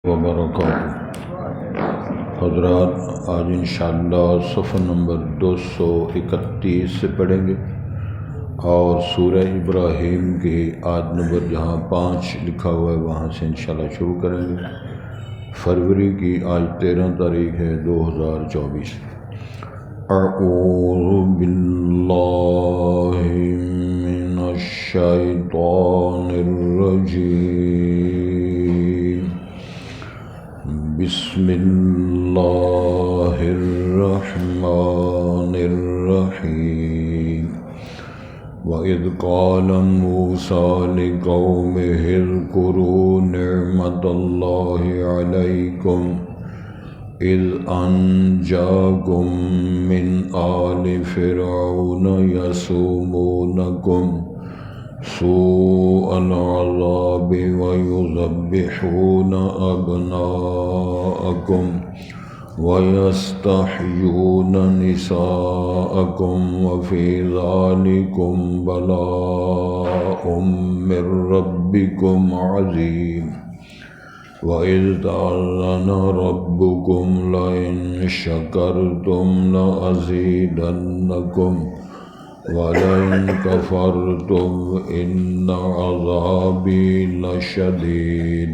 وبرکاتہ۔ حضرات آج انشاءاللہ صفحہ نمبر 231 سے پڑھیں گے اور سورہ ابراہیم کے آیت نمبر جہاں 5 لکھا ہوا ہے وہاں سے انشاءاللہ شروع کریں گے۔ فروری کی آج 13 تاریخ ہے 2024۔ اعوذ باللہ من الشیطان الرجیم، بسم اللہ الرحمن الرحیم۔ وَإِذْ قَالَ مُوسَىٰ لِقَوْمِهِ اذْكُرُوا نِعْمَةَ اللَّهِ عَلَيْكُمْ إِذْ أَنْجَاكُمْ مِنْ آلِ فِرْعَوْنَ يَسُومُونَكُمْ سوء العذاب ويذبحون أبناءكم ويستحيون نساءكم وفي ذلكم بلاء من ربكم عظيم۔ وَإِذْ تَأَذَّنَ رَبُّكُمْ لَئِن شَكَرْتُمْ لَأَزِيدَنَّكُمْ وَلَئِن كَفَرْتُمْ إِنَّ عَذَابِي لَشَدِيدٌ۔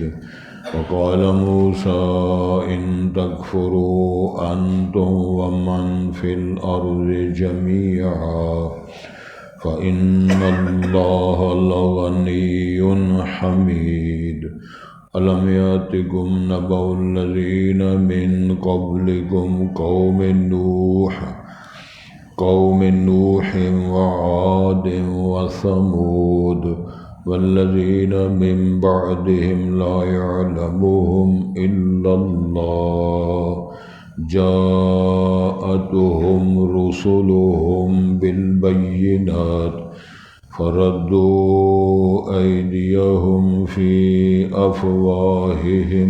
وَقَالَ مُوسَىٰ إِن تَكْفُرُوا أَنتُمْ وَمَنْ فِي الْأَرْضِ جَمِيعًا فَإِنَّ اللَّهَ لَغَنِيٌّ حَمِيدٌ۔ أَلَمْ يَأْتِكُمْ نَبَأُ الَّذِينَ مِنْ قَبْلِكُمْ قوم نوح وعاد وثمود والذين من بعدهم لا يعلمهم إلا الله جاءتهم رسلهم بالبينات فردوا أيديهم في أفواههم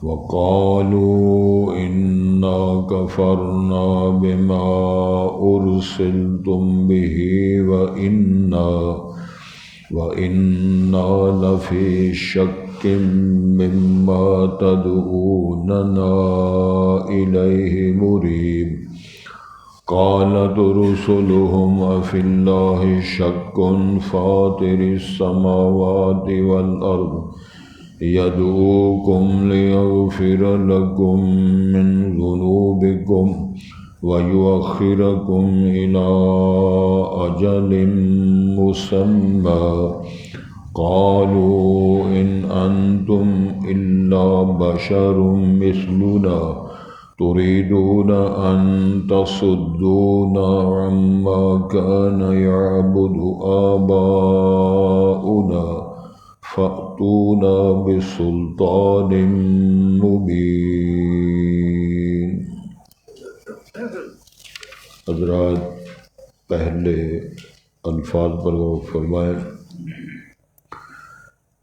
وقالوا إنا كفرنا بما أرسلتم به وإنا لفي شك مما تدعوننا إليه مريب۔ قالت رسلهم أفي الله شك فاطر السماوات والأرض يدعوكم ليغفر لكم من ذنوبكم ويؤخركم إلى أجل مسمى قالوا إن أنتم إلا بشر مثلنا تريدون أن تصدونا عما كان يعبد آباؤنا فأتونا بسلطان مبین۔ حضرات پہلے الفاظ پر غور فرمائیں۔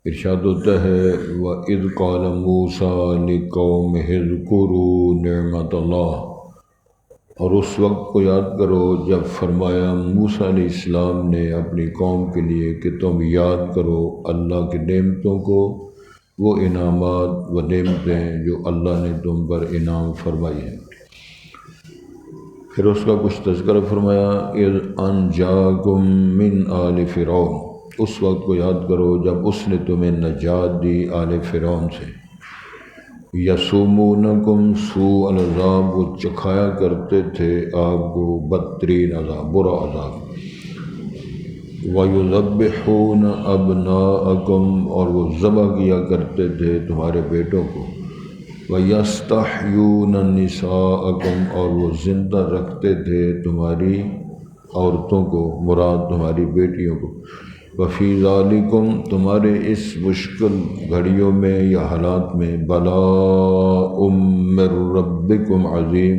ارشاد ہوتا ہے وَإِذْ قَالَ مُوسَىٰ لِقَوْمِهِ اذْكُرُوا نِعْمَةَ اللَّهِ، اور اس وقت کو یاد کرو جب فرمایا موسیٰ علیہ السلام نے اپنی قوم کے لیے کہ تم یاد کرو اللہ کی نعمتوں کو، وہ انعامات و نعمتیں جو اللہ نے تم پر انعام فرمائی ہیں۔ پھر اس کا کچھ تذکرہ فرمایا اذ انجاکم من آل فرعون، اس وقت کو یاد کرو جب اس نے تمہیں نجات دی آل فرعون سے۔ یسومونکم سوء العذاب، وہ چکھایا کرتے تھے آپ کو بدترین عذاب، برا عذاب۔ وَيُذَبِّحُونَ أَبْنَاءَكُمْ، اور وہ ذبح کیا کرتے تھے تمہارے بیٹوں کو۔ وَيَسْتَحْيُونَ نِسَاءَكُمْ، اور وہ زندہ رکھتے تھے تمہاری عورتوں کو، مراد تمہاری بیٹیوں کو۔ وفی ذالکم، تمہارے اس مشکل گھڑیوں میں یا حالات میں، بلاء من ربکم عظیم،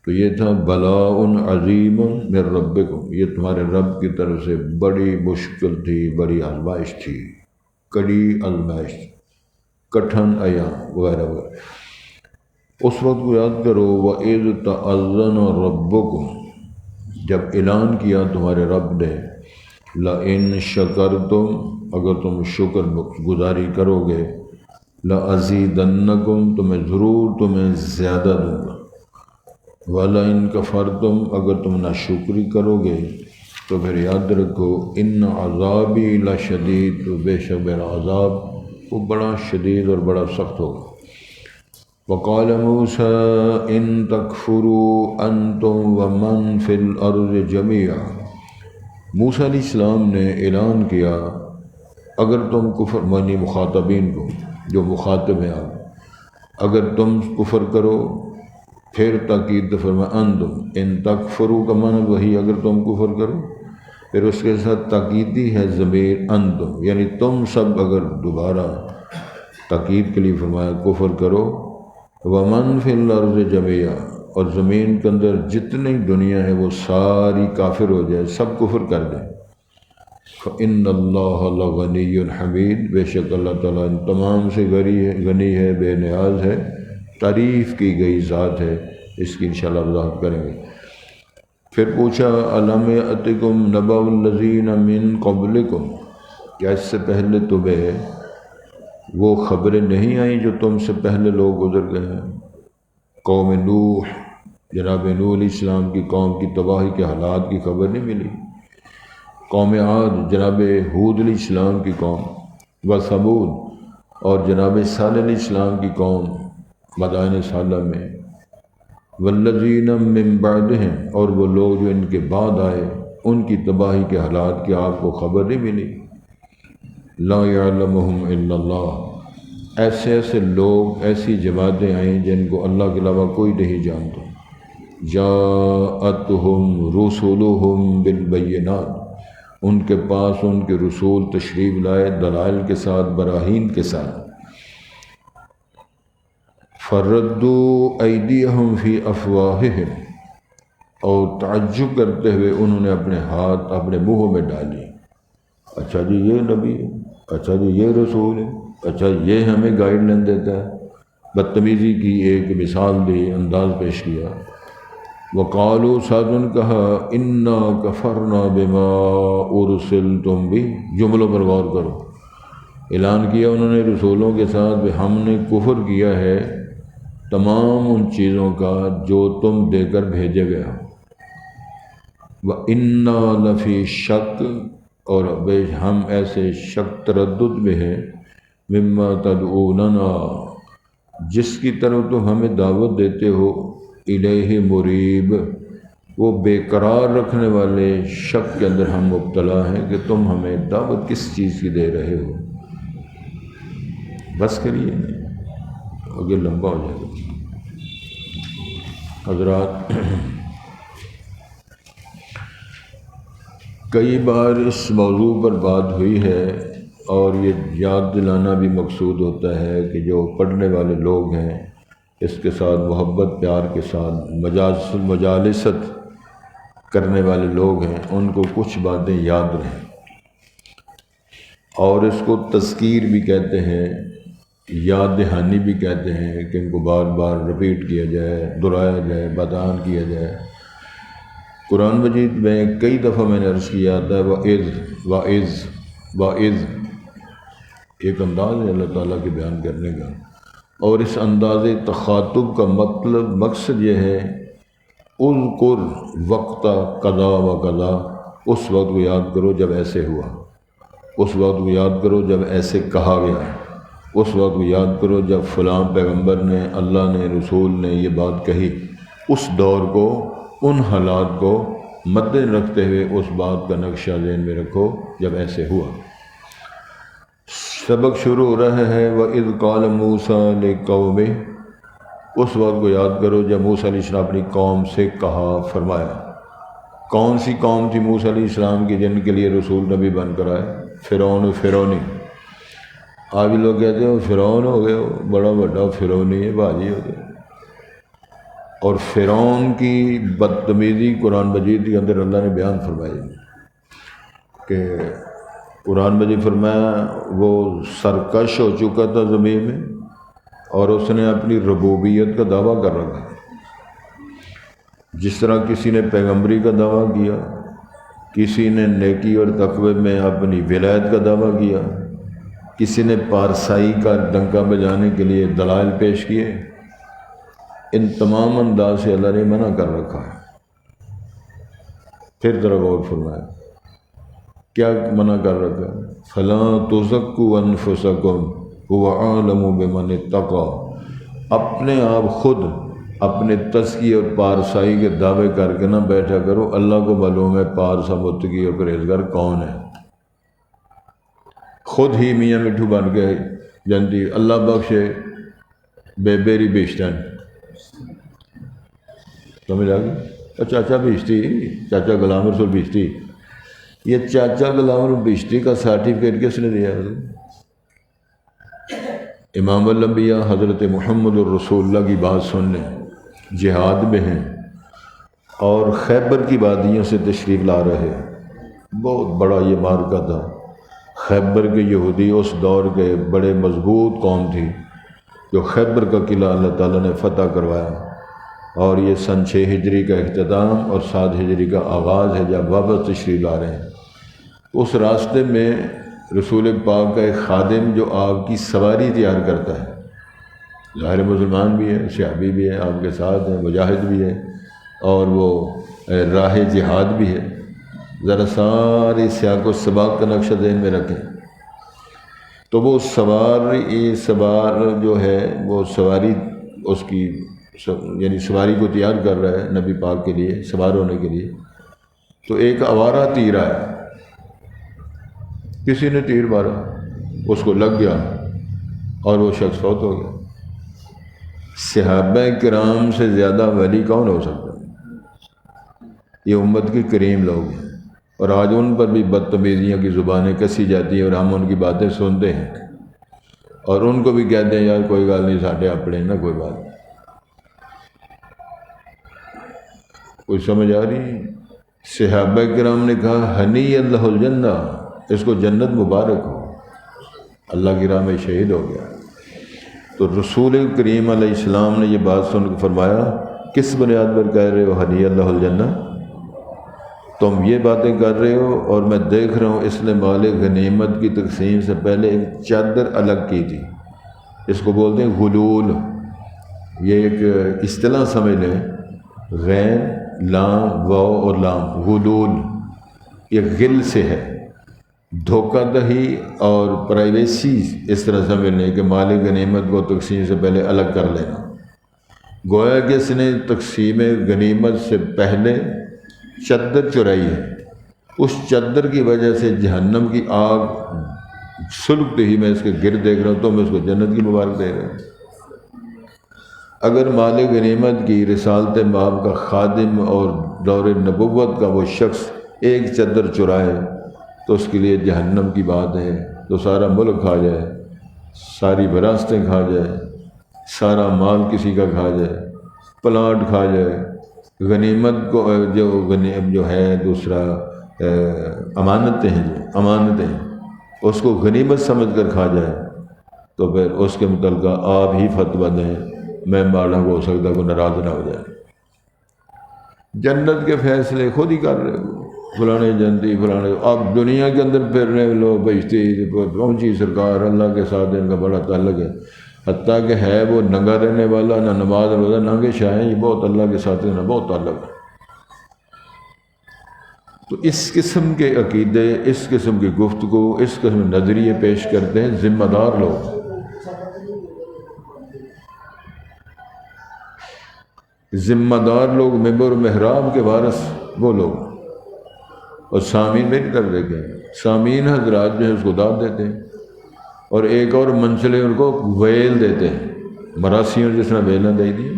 تو یہ تھا بلاء عظیم من ربکم، یہ تمہارے رب کی طرف سے بڑی مشکل تھی، بڑی آزمائش تھی، کڑی آزمائش، کٹھن ایام وغیرہ وغیرہ۔ اس وقت کو یاد کرو وَإِذْ تَأَذَّنَ رَبُّكُمْ، جب اعلان کیا تمہارے رب نے لَإِن شَكَرْتُمْ، اگر تم شکر گزاری کرو گے، لَأَزِيدَنَّكُمْ تو میں ضرور تمہیں زیادہ دوں گا، وَلَئِن كَفَرْتُمْ اگر تم ناشکری کرو گے تو پھر یاد رکھو ان عذابی لشدید، تو بے شک میرا عذاب وہ بڑا شدید اور بڑا سخت ہوگا۔ وقال موسیٰ ان تکفروا انتم ومن فی الارض جميعا، موسیٰ علیہ السلام نے اعلان کیا اگر تم کفر، معنی مخاطبین کو جو مخاطب ہیں آپ، اگر تم کفر کرو، پھر تاکید فرمایا انتم، ان تکفروا کا معنی وہی اگر تم کفر کرو، پھر اس کے ساتھ تاکیدی ہے ضمیر انتم، یعنی تم سب اگر دوبارہ تاکید کے لیے فرمایا کفر کرو، ومن فی الارض جميعا، اور زمین کے اندر جتنی دنیا ہے وہ ساری کافر ہو جائے، سب کفر کر دیں، فإن اللہ لغنی حمید، بے شک اللہ تعالیٰ ان تمام سے غنی ہے، بے نیاز ہے، تعریف کی گئی ذات ہے، اس کی انشاءاللہ وضاحت کریں گے۔ پھر پوچھا الم یأتکم نبأ الذین من قبلکم، کیا اس سے پہلے تمہیں وہ خبریں نہیں آئیں جو تم سے پہلے لوگ گزر گئے ہیں؟ قوم نوح، جناب نوح علیہ السلام کی قوم کی تباہی کے حالات کی خبر نہیں ملی؟ قوم عاد، جناب ہود علیہ السلام کی قوم، و ثمود، اور جناب صالح علیہ السلام کی قوم مدائن صالح میں، والذین من بعدہم، اور وہ لوگ جو ان کے بعد آئے ان کی تباہی کے حالات کی آپ کو خبر نہیں ملی؟ لا یعلمہم الا اللہ، ایسے لوگ، ایسی جماعتیں آئیں جن کو اللہ کے علاوہ کوئی نہیں جانتا۔ جاءتہم رسلہم بالبینات، ان کے پاس ان کے رسول تشریف لائے دلائل کے ساتھ، براہین کے ساتھ۔ فردوا ایدیہم فی افواہہم، اور تعجب کرتے ہوئے انہوں نے اپنے ہاتھ اپنے منہوں میں ڈالی۔ اچھا جی یہ نبی ہے، اچھا جی یہ رسول ہے، اچھا یہ ہمیں گائیڈ لائن دیتا ہے۔ بدتمیزی کی ایک مثال دی، انداز پیش کیا۔ وقالوا، ساتھ نے کہا انا کفرنا بما ارسلتم بہ، جملوں پر غور کرو۔ اعلان کیا انہوں نے رسولوں کے ساتھ کہ ہم نے کفر کیا ہے تمام ان چیزوں کا جو تم دے کر بھیجے گئے ہو۔ وَإِنَّا لَفِي شَکٍّ، اور بے ہم ایسے شک تردد میں ہیں، مما تدعوننا، جس کی طرف تم ہمیں دعوت دیتے ہو، الیہ مریب، وہ بے قرار رکھنے والے شک کے اندر ہم مبتلا ہیں کہ تم ہمیں دعوت کس چیز کی دے رہے ہو۔ بس کریے، آگے لمبا ہو جائے گا۔ حضرات، کئی بار اس موضوع پر بات ہوئی ہے اور یہ یاد دلانا بھی مقصود ہوتا ہے کہ جو پڑھنے والے لوگ ہیں اس کے ساتھ محبت پیار کے ساتھ مجالست کرنے والے لوگ ہیں، ان کو کچھ باتیں یاد رہیں، اور اس کو تذکیر بھی کہتے ہیں، یاد دہانی بھی کہتے ہیں کہ ان کو بار بار رپیٹ کیا جائے، دہرایا جائے، بیان کیا جائے۔ قرآن مجید میں کئی دفعہ میں نے عرض کیا تھا واعظ ایک انداز ہے اللہ تعالیٰ کے بیان کرنے کا، اور اس انداز تخاطب کا مقصد یہ ہے اذکر وقت قضا و قضا، اس وقت کو یاد کرو جب ایسے ہوا، اس وقت کو یاد کرو جب ایسے کہا گیا، اس وقت کو یاد کرو جب فلاں پیغمبر نے، اللہ نے، رسول نے یہ بات کہی۔ اس دور کو، ان حالات کو مد رکھتے ہوئے اس بات کا نقشہ ذہن میں رکھو جب ایسے ہوا۔ سبق شروع ہو رہا ہے وَإِذْ قَالَ مُوسَىٰ لِقَوْمِهِ، اس وقت کو یاد کرو جب موسیٰ علیہ السلام اپنی قوم سے کہا، فرمایا۔ کون سی قوم تھی موسیٰ علیہ السلام کی جن کے لیے رسول نبی بن کر آئے؟ فرعون و فرعونی۔ آج بھی لوگ کہتے ہیں فرعون ہو گئے، بڑا بڑا فرعونی ہے، باجی ہو گئے۔ اور فرعون کی بدتمیزی قرآن مجید کے اندر اللہ نے بیان فرمائی کہ قرآن مجید فرمایا وہ سرکش ہو چکا تھا زمین میں، اور اس نے اپنی ربوبیت کا دعویٰ کر رکھا۔ جس طرح کسی نے پیغمبری کا دعویٰ کیا، کسی نے نیکی اور تقوی میں اپنی ولایت کا دعویٰ کیا، کسی نے پارسائی کا ڈنکا بجانے کے لیے دلائل پیش کیے، ان تمام انداز سے اللہ نے منع کر رکھا ہے۔ پھر ذرا غور فرمایا کیا منع کر رکھا ہے؟ فَلَا تُزَكُّوا أَنفُسَكُمْ هُوَ أَعْلَمُ بِمَنِ اتَّقَىٰ، اپنے آپ خود اپنے تزکیے اور پارسائی کے دعوے کر کے نہ بیٹھا کرو، اللہ کو معلوم ہے پارسا متقی اور پرہیزگار کون ہے۔ خود ہی میاں مٹھو بن کے جنتی اللہ بخشے بے بیری بیشتن، سمجھ آ گئی؟ چاچا بیشتی، چاچا غلام رسول بیشتی، یہ چاچا غلام رسول بیشتی کا سرٹیفکیٹ کس نے دیا؟ امام الانبیاء حضرت محمد الرسول اللہ کی بات سننے جہاد میں ہیں اور خیبر کی وادیوں سے تشریف لا رہے، بہت بڑا یہ معرکہ تھا۔ خیبر کے یہودی اس دور کے بڑے مضبوط قوم تھی، جو خیبر کا قلعہ اللہ تعالیٰ نے فتح کروایا، اور یہ سن 6 ہجری کا اختتام اور 7 ہجری کا آغاز ہے جب واپس تشریف لا رہے ہیں۔ اس راستے میں رسول پاک کا ایک خادم جو آپ کی سواری تیار کرتا ہے، ظاہر مسلمان بھی ہے، صحابی بھی ہے، آپ کے ساتھ ہیں، مجاہد بھی ہے، اور وہ راہ جہاد بھی ہے۔ ذرا ساری سیاق و سباق کا نقشہ ذہن میں رکھیں تو وہ سوار جو ہے وہ سواری اس کی یعنی سواری کو تیار کر رہا ہے نبی پاک کے لیے سوار ہونے کے لیے، تو ایک آوارہ تیر آیا، کسی نے تیر مارا، اس کو لگ گیا اور وہ شخص فوت ہو گیا۔ صحابہ کرام سے زیادہ ولی کون ہو سکتا ہے؟ یہ امت کے کریم لوگ ہیں، اور آج ان پر بھی بدتمیزیوں کی زبانیں کسی جاتی ہیں اور ہم ان کی باتیں سنتے ہیں اور ان کو بھی کہتے ہیں یار کوئی گل نہیں، ساڈے اپنے نہ کوئی بات نہیں۔ کوئی سمجھ آ رہی؟ صحابہ کرام نے کہا ہنی اللہ الجنہ، اس کو جنت مبارک ہو، اللہ کی راہ میں شہید ہو گیا۔ تو رسول کریم علیہ السلام نے یہ بات سن کے فرمایا کس بنیاد پر کہہ رہے ہو ہنی اللہ الجنہ؟ تم یہ باتیں کر رہے ہو اور میں دیکھ رہا ہوں اس نے مال غنیمت کی تقسیم سے پہلے ایک چادر الگ کی تھی، اس کو بولتے ہیں غلول، یہ ایک اصطلاح سمجھ لیں، غین لام واو اور لام، غلول یہ غل سے ہے، دھوکہ دہی اور پرائیویسی، اس طرح سمجھ لیں کہ مال غنیمت کو تقسیم سے پہلے الگ کر لینا، گویا کہ اس نے تقسیم غنیمت سے پہلے چادر چرائی ہے، اس چادر کی وجہ سے جہنم کی آگ سلگتے ہی میں اس کے گرد دیکھ رہا ہوں تو میں اس کو جنت کی مبارک دے رہا ہوں۔ اگر مال غنیمت کی رسالت مآب کا خادم اور دور نبوت کا وہ شخص ایک چادر چرائے تو اس کے لیے جہنم کی بات ہے، تو سارا ملک کھا جائے، ساری وراثتیں کھا جائے، سارا مال کسی کا کھا جائے، پلاٹ کھا جائے، غنیمت کو جو ہے دوسرا امانتیں ہیں، جو امانتیں اس کو غنیمت سمجھ کر کھا جائے تو پھر اس کے متعلقہ آپ ہی فتویٰ دیں، میں ماڑا ہو سکتا کوئی ناراض نہ ہو جائے۔ جنت کے فیصلے خود ہی کر رہے ہو، فلانے جنتی فلانے، اب دنیا کے اندر پھر رہے لوگ بہشتی پہنچی سرکار، اللہ کے ساتھ ان کا بڑا تعلق ہے، حتیٰ کہ ہے وہ ننگا رہنے والا، نہ نماز روزہ، ننگے شاہیں، یہ بہت اللہ کے ساتھ ان کا بہت تعلق ہے۔ تو اس قسم کے عقیدے، اس قسم کی گفتگو، اس قسم کے نظریے پیش کرتے ہیں ذمہ دار لوگ۔ ذمہ دار لوگ، ممبر و محراب کے وارث وہ لوگ، اور سامعین میری طرف دیکھیں، سامعین حضرات جو ہیں اس کو داد دیتے ہیں، اور ایک اور منزلے ان کو ویل دیتے ہیں، مراسیوں جس طرح ویلیں دے دی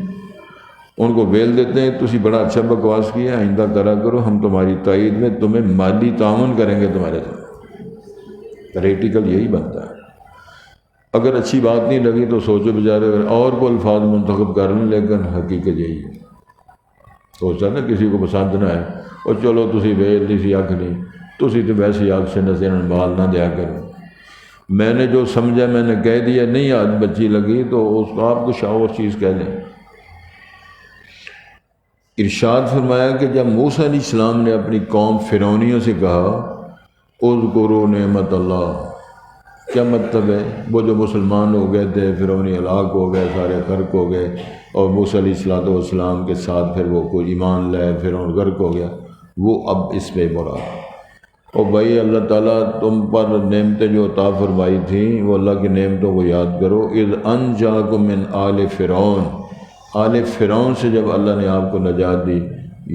ان کو ویل دیتے ہیں، تسی بڑا اچھا بکواس کیا، آئندہ کرا کرو، ہم تمہاری تائید میں تمہیں مالی تعاون کریں گے تمہارے ساتھ۔ پریکٹیکل یہی بنتا ہے۔ اگر اچھی بات نہیں لگی تو سوچو بیچارے اور کو الفاظ منتخب کر لیں، لیکن حقیقت یہی ہے۔ سوچا نا کسی کو پسند نہ ہے اور چلو تسی ویل دی سی آنکھ نہیں، تسی تو ویسے آنکھ سے نظر بال نہ دیا کرو، میں نے جو سمجھا میں نے کہہ دیا، نہیں آج بچی لگی تو اس کو آپ کچھ اور چیز کہہ لیں۔ ارشاد فرمایا کہ جب موسیٰ علیہ السلام نے اپنی قوم فرعونیوں سے کہا اذکروا نعمت اللہ، کیا مطلب ہے؟ وہ جو مسلمان ہو گئے تھے فرعونی ہلاک ہو گئے، سارے غرق ہو گئے، اور موسیٰ علیہ السلام کے ساتھ پھر وہ کوئی ایمان لائے، فرعون غرق ہو گیا، وہ اب اس پہ مراد۔ اور بھائی اللہ تعالیٰ تم پر نعمتیں جو عطا فرمائی تھیں وہ اللہ کی نعمتوں کو یاد کرو۔ اذ انجاکم من آل فرعون، آل فرعون سے جب اللہ نے آپ کو نجات دی،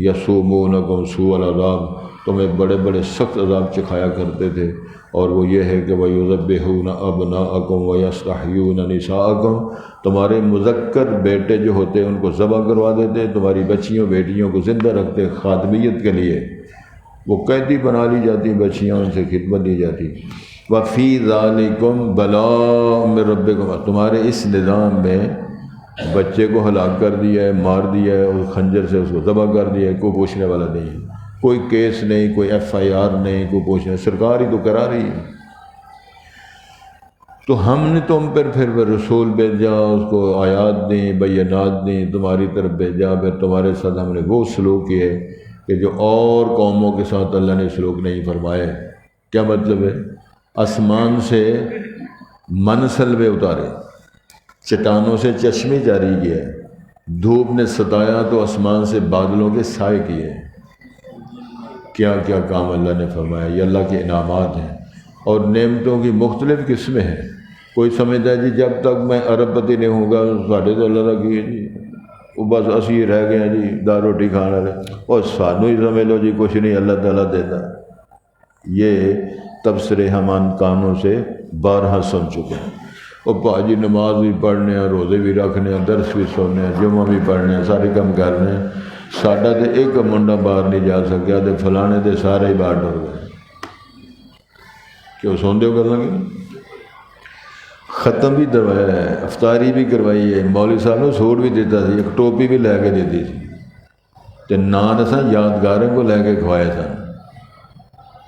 یسومونکم سوء العذاب، تمہیں بڑے بڑے سخت عذاب چکھایا کرتے تھے، اور وہ یہ ہے کہ وَيُذَبِّحُونَ أَبْنَاءَكُمْ وَيَسْتَحْيُونَ نِسَاءَكُمْ، تمہارے مذکر بیٹے جو ہوتے ان کو ذبح کروا دیتے، تمہاری بچیوں بیٹیوں کو زندہ رکھتے خادمیت کے لیے، وہ قیدی بنا لی جاتی بچیاں، ان سے خدمت دی جاتی۔ وَفِي ذَلِكُمْ بَلَاءٌ مِّن رَبِّكُمْ، تمہارے اس نظام میں بچے کو ہلاک کر دیا ہے، مار دیا ہے، اور خنجر سے اس کو ذبح کر دیا ہے، کوئی پوچھنے والا نہیں ہے، کوئی کیس نہیں، کوئی FIR نہیں، کوئی پوچھنے، سرکار ہی تو کرا رہی ہے۔ تو ہم نے تم پر پھر رسول بھیجا، اس کو آیات دیں، بینات دیں، تمہاری طرف بھیجا، پھر تمہارے ساتھ ہم نے وہ سلوک کیے کہ جو اور قوموں کے ساتھ اللہ نے سلوک نہیں فرمائے۔ کیا مطلب ہے؟ آسمان سے من سلوے اتارے، چٹانوں سے چشمے جاری کیے، دھوپ نے ستایا تو آسمان سے بادلوں کے سائے کیے۔ کیا کیا کام اللہ نے فرمایا، یہ اللہ کے انعامات ہیں، اور نعمتوں کی مختلف قسمیں ہیں۔ کوئی سمجھتا ہے جی جب تک میں ارب پتی نہیں ہوں گا ساڑھے تو اللہ نے کیے جی، وہ بس اسی رہ گئے ہیں جی دال روٹی کھانا رہے، اور سانو ہی سمجھ لو جی کچھ نہیں اللہ تعالیٰ دیتا۔ یہ تبصرے ہم ان کانوں سے بارہا سن چکے ہیں۔ اور پاجی نماز بھی پڑھنے ہیں، روزے بھی رکھنے ہیں، درس بھی سننے ہیں، جمعہ بھی پڑھنے ہیں، سارے کام کرنے ہیں، ساڈا تے ایک منڈا باہر نہیں جا سکیا، تے فلانے تے سارے ہی باہر ڈر گئے۔ کیوں سوندے ہو کر لگے؟ ختم بھی کروایا ہے، افطاری بھی کروائی ہے، مولوی صاحب نے سوٹ بھی دیتا تھی، ایک ٹوپی بھی لے کے دیتی تھی، تے نان اساں یادگاریں کو لے کے کھوایا سن۔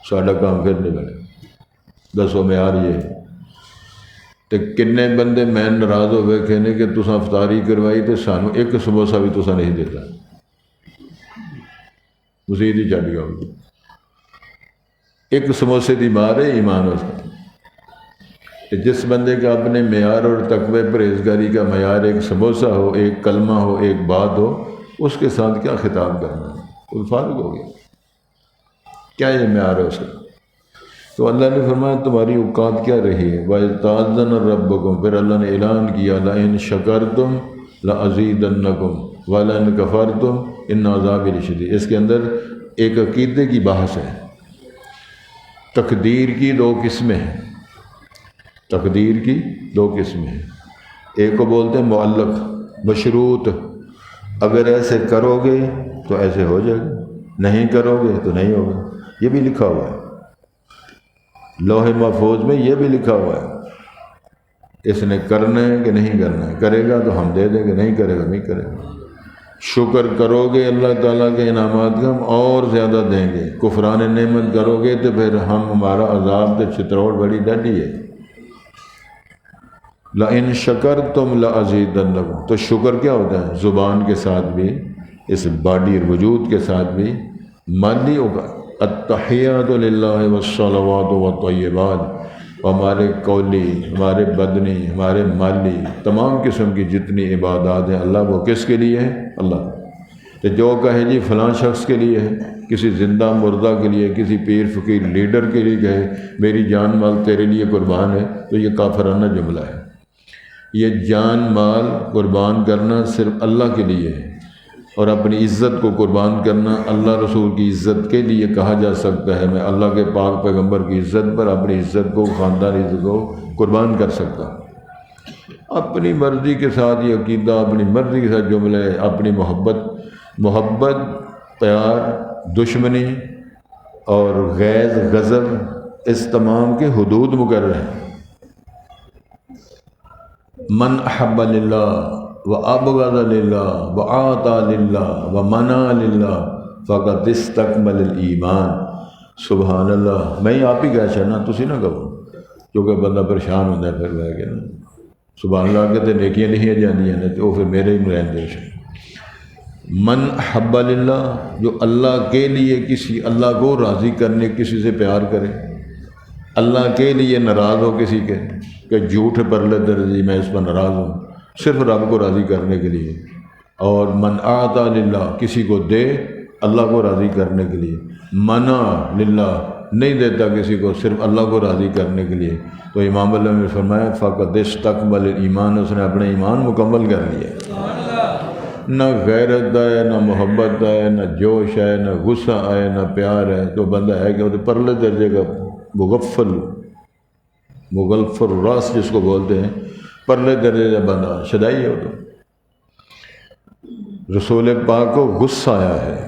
ساڈا کام پھر نہیں بنے، دسو معیار یہ تے کنے بندے میں ناراض ہوئے کہنے کہ تساں افطاری کروائی تے سانو ایک سموسہ بھی تساں نہیں دیتا، مزید ہی چڑھ گیا۔ ایک سموسے دی مار ہے ایمان اس کا۔ جس بندے کا اپنے معیار اور تقوی پرہیزگاری کا معیار ایک سموسہ ہو، ایک کلمہ ہو، ایک بات ہو، اس کے ساتھ کیا خطاب کرنا ہے؟ وہ فارغ ہو گیا، کیا یہ معیار ہے اس کا؟ تو اللہ نے فرمایا تمہاری اوقات کیا رہی ہے؟ وَإِذْ رَبُّكُمْ، پھر اللہ نے اعلان کیا لَإِن شَكَرْتُمْ لَأَزِيدَنَّكُمْ وَلَئِن كَفَرْتُمْ إِنَّ عَذَابِي لَشَدِيدٌ۔ اس کے اندر ایک عقیدے کی بحث ہے۔ تقدیر کی دو قسمیں ہیں، تقدیر کی دو قسمیں ہیں، ایک کو بولتے ہیں معلق، مشروط، اگر ایسے کرو گے تو ایسے ہو جائے گا، نہیں کرو گے تو نہیں ہوگا۔ یہ بھی لکھا ہوا ہے لوح محفوظ میں، یہ بھی لکھا ہوا ہے، اس نے کرنا ہے کہ نہیں کرنا ہے، کرے گا تو ہم دے دیں گے، نہیں کرے گا نہیں کرے گا۔ شکر کرو گے اللہ تعالیٰ کے انعامات کا ہم اور زیادہ دیں گے، کفران نعمت کرو گے تو پھر ہمارا عذاب تو چتروڑ بڑی ڈاڈی ہے۔ لَإِن شَكَرْتُمْ لَأَزِيدَنَّكُمْ، تو شکر کیا ہوتا ہے؟ زبان کے ساتھ بھی، اس باڈی وجود کے ساتھ بھی، مالی ہوگا التحیات للہ والصلوات والطیبات، ہمارے قولی، ہمارے بدنی، ہمارے مالی، تمام قسم کی جتنی عبادات ہیں اللہ وہ کس کے لیے ہے؟ اللہ۔ تو جو کہے جی فلاں شخص کے لیے ہے، کسی زندہ مردہ کے لیے، کسی پیر فقیر لیڈر کے لیے کہے میری جان مال تیرے لیے قربان ہے، تو یہ کافرانہ جملہ ہے۔ یہ جان مال قربان کرنا صرف اللہ کے لیے ہے، اور اپنی عزت کو قربان کرنا اللہ رسول کی عزت کے لیے کہا جا سکتا ہے۔ میں اللہ کے پاک پیغمبر کی عزت پر اپنی عزت کو، خاندانی عزت کو قربان کر سکتا۔ اپنی مرضی کے ساتھ یہ عقیدہ، اپنی مرضی کے ساتھ جملے، اپنی محبت، پیار، دشمنی اور غیظ، غضب، اس تمام کے حدود مقرر ہیں۔ من احب للہ وابغض للہ وآطى للہ ومنع للہ فقد استکمل الایمان۔ سبحان اللہ، میں آپ ہی کہہ چاہنا، تسی نہ کہو، کیونکہ بندہ پریشان ہوتا ہے پھر رہ گیا نا۔ سبحان اللہ کہتے نیکیاں نہیں جاندیاں نے تو پھر میرے ہی رہندے سے۔ من احب للہ، جو اللہ کے لیے کسی، اللہ کو راضی کرنے کسی سے پیار کرے، اللہ کے لیے ناراض ہو کسی کے کہ جھوٹ پر لے درجی میں اس پر ناراض ہوں، صرف رب کو راضی کرنے کے لیے. اور من اعطا للہ، کسی کو دے اللہ کو راضی کرنے کے لیے، منع للہ، نہیں دیتا کسی کو صرف اللہ کو راضی کرنے کے لیے. تو امام اللہ نے فرمایا فقد استقبل ایمان، اس نے اپنے ایمان مکمل کر لیا. نہ غیرت ہے، نہ محبت ہے، نہ جوش ہے، نہ غصہ ہے، نہ پیار ہے. تو بندہ ہے کہ وہ تو پرلے درجے کا مغفل راس جس کو بولتے ہیں، پرلے درجے کا بندہ شدائی ہے. وہ تو رسول پاک کو غصہ آیا ہے،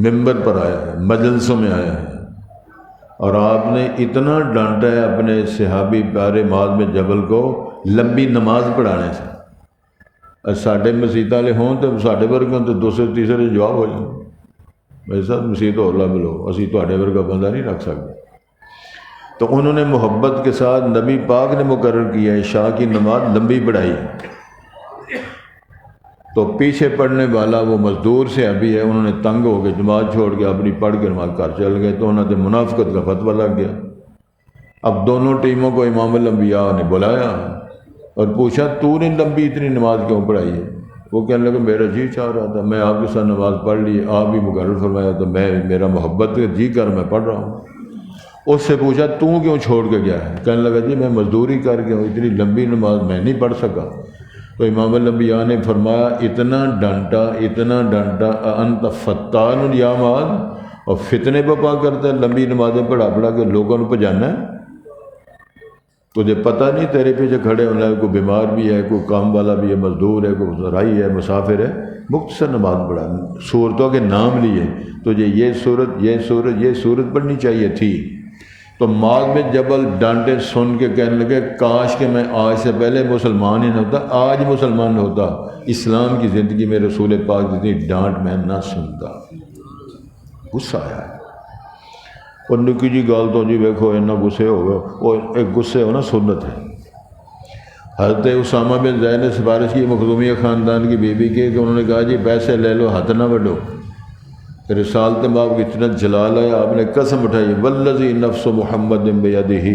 ممبر پر آیا ہے، مجلسوں میں آیا ہے، اور آپ نے اتنا ڈانٹا ہے اپنے صحابی پیارے معاذ بن جبل کو لمبی نماز پڑھانے سے. ساڈے مسیت والے ہوں تو ساڈے ورگے تو دوسرے تیسرے جواب ہو جائیں، میرے ساتھ مسیت ہو لا ملو، اسی تواڈے ورگا بندہ نہیں رکھ سکتے. تو انہوں نے محبت کے ساتھ نبی پاک نے مقرر کیا عشاء کی نماز لمبی پڑھائی. تو پیچھے پڑھنے والا وہ مزدور سے ابھی ہے، انہوں نے تنگ ہو کے جماعت چھوڑ کے اپنی پڑھ کے نماز گھر چل گئے. تو انہوں نے منافقت کا فتویٰ لگ گیا. اب دونوں ٹیموں کو امام الانبیاء نے بلایا اور پوچھا تو نے لمبی اتنی نماز کیوں پڑھائی ہے؟ وہ کہنے لگا میرا جی چاہ رہا تھا، میں آپ کے ساتھ نماز پڑھ لی، آپ بھی مقرر فرمایا تو میرا محبت جی کر میں پڑھ رہا ہوں. اس سے پوچھا تو کیوں چھوڑ کے گیا ہے؟ کہنے لگا جی میں مزدوری کر کے اتنی لمبی نماز میں نہیں پڑھ سکا. تو امام الانبیاء نے فرمایا اتنا ڈانٹا انت فتان یا معاذ، اور فتنے پپا کرتا ہے لمبی نمازیں پڑھا کے لوگوں کو پجانا ہے. تجھے پتہ نہیں تیرے پیچھے کھڑے ہونا ہے، کوئی بیمار بھی ہے، کوئی کام والا بھی ہے، مزدور ہے، کوئی زراعی ہے، مسافر ہے، مختصر نماز پڑھا، صورتوں کے نام لیے تجھے یہ صورت پڑھنی چاہیے تھی. تو معاذ بن جبل ڈانٹے سن کے کہنے لگے کاش کہ میں آج سے پہلے مسلمان ہی نہ ہوتا، آج مسلمان نہ ہوتا، اسلام کی زندگی میں رسول پاک جتنی ڈانٹ میں نہ سنتا. غصہ آیا ہے. اور نکی جی گال تو جی ویکھو اینا غصے ہو گئے، وہ ایک غصے ہونا سنت ہے. حضرت اسامہ بن زید نے سفارش کی مخزومیہ خاندان کی بیوی کی کہ انہوں نے کہا جی پیسے لے لو، ہاتھ نہ وڈو. رسالت باب کی اتنا جلال ہے، آپ نے قسم اٹھائی والذی نفس محمد بیدہ،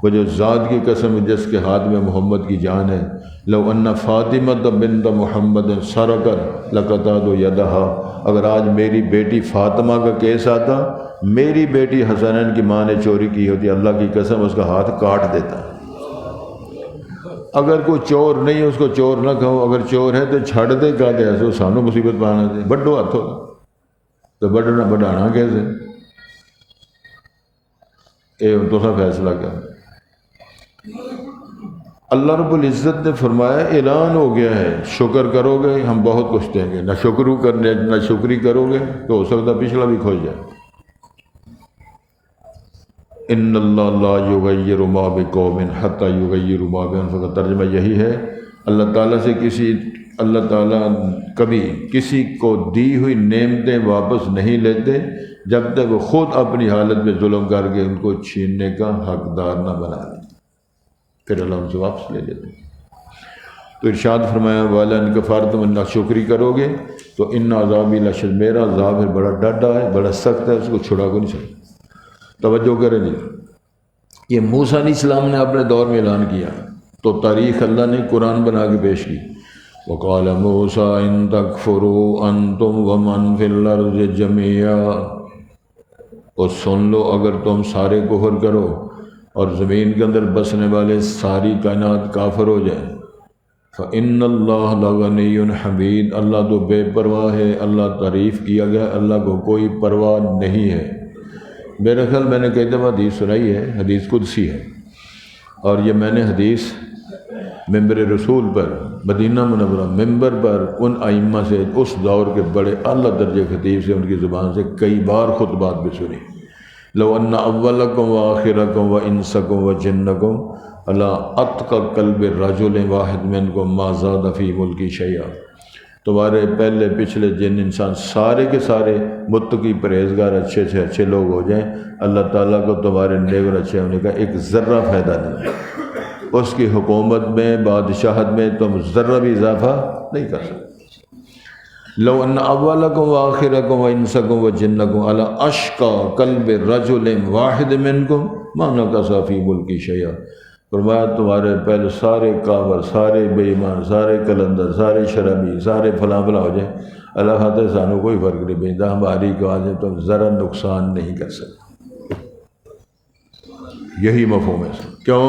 وہ جو ذات کی قسم جس کے ہاتھ میں محمد کی جان ہے، لو ان فاطمہ بنت محمد سرقت لقطعت یدہا، اگر آج میری بیٹی فاطمہ کا کیس آتا، میری بیٹی حسنین کی ماں نے چوری کی ہوتی، اللہ کی قسم اس کا ہاتھ کاٹ دیتا. اگر کوئی چور نہیں ہے اس کو چور نہ کہو، اگر چور ہے تو چھڑ دے گا دے ایسے سانو مصیبت پانا دے، بڑھو ہاتھ ہوگا تو بڑھانا کیسے؟ اے تو سا فیصلہ کر. اللہ رب العزت نے فرمایا اعلان ہو گیا ہے، شکر کرو گے ہم بہت کچھ دیں گے، نہ شکری کرو گے تو ہو سکتا پچھلا بھی کھو جائے. ان اللہ لا یغیر ما بقوم حتی یغیروا ما بانفسہم، ترجمہ یہی ہے اللہ تعالیٰ کبھی کسی کو دی ہوئی نعمتیں واپس نہیں لیتے جب تک وہ خود اپنی حالت میں ظلم کر کے ان کو چھیننے کا حقدار نہ بنا لیں، پھر اللہ ان سے واپس لے لیتے. تو ارشاد فرمایا والا ان کفرتم، اللہ شکری کرو گے تو ان عذابی لشدید، میرا عذاب ہے بڑا ڈاڈا ہے، بڑا سخت ہے، اس کو چھڑا کو نہیں سکتا. توجہ کریں جی، یہ موسیٰ علیہ السلام نے اپنے دور میں اعلان کیا تو تاریخ اللہ نے قرآن بنا کے پیش کی. وقال موسیٰ ان تکفروا انتم ومن فی الارض جميعا، اور سن لو اگر تم سارے کفر کرو اور زمین کے اندر بسنے والے ساری کائنات کافر ہو جائیں، فإن اللہ لغنی حمید، اللہ تو بے پرواہ ہے، اللہ تعریف کیا گیا، اللہ کو کوئی پرواہ نہیں ہے. میرا خیال میں نے کئی دفعہ حدیث سنائی ہے، حدیث قدسی ہے، اور یہ میں نے حدیث ممبر رسول پر مدینہ منورہ ممبر پر ان ائمہ سے اس دور کے بڑے اعلیٰ درجے خطیب سے ان کی زبان سے کئی بار خطبات بھی سنی. لو ان اولکم و آخرکم و انسکم و جنکم اللہ اتقى قلب رجل واحد منکم ما زاد فی ملکی شیئا، تمہارے پہلے پچھلے جن انسان سارے کے سارے متقی پرہیزگار اچھے سے اچھے لوگ ہو جائیں، اللہ تعالیٰ کو تمہارے نیک اور اچھے ہونے کا ایک ذرہ فائدہ نہیں. اس کی حکومت میں بادشاہت میں تم ذرہ بھی اضافہ نہیں کر سکتے. لو ان اولکم و آخرکم و انسکم و جنکم علی اشقا قلب رجل واحد منکم ما نقص فی ملکی شیئا، فرمایا تمہارے پہلے سارے کافر، سارے بے ایمان، سارے کلندر، سارے شرابی، سارے فلاں فلاں ہو جائیں، اللہ خاطر سانو کوئی فرق نہیں پہنتا، ہماری آواز تو ذرا نقصان نہیں کر سکتے۔ یہی مفہوم ہے کیوں؟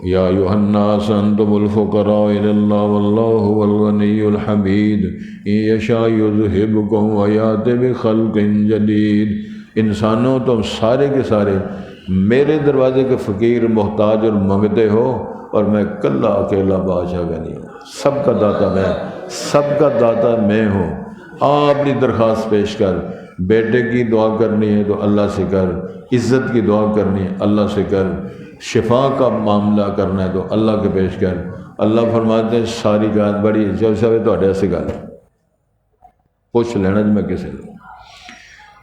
یا ایھا الناس انتم الفقراء الی اللہ واللہ هو الغنی الحمید ان یشاء یذھبکم ویأتی بخلق جدید۔ انسانوں تم سارے کے سارے میرے دروازے کے فقیر، محتاج اور منگتے ہو، اور میں کلا اکیلا بادشاہ غنی ہوں، سب کا داتا میں، سب کا داتا میں ہوں۔ اپنی درخواست پیش کر، بیٹے کی دعا کرنی ہے تو اللہ سے کر، عزت کی دعا کرنی ہے اللہ سے کر، شفا کا معاملہ کرنا ہے تو اللہ کے پیش کر۔ اللہ فرماتے ہیں ساری گال بڑی جو سب تھوڑے سے گل پوچھ لینا جو میں کسے لوں۔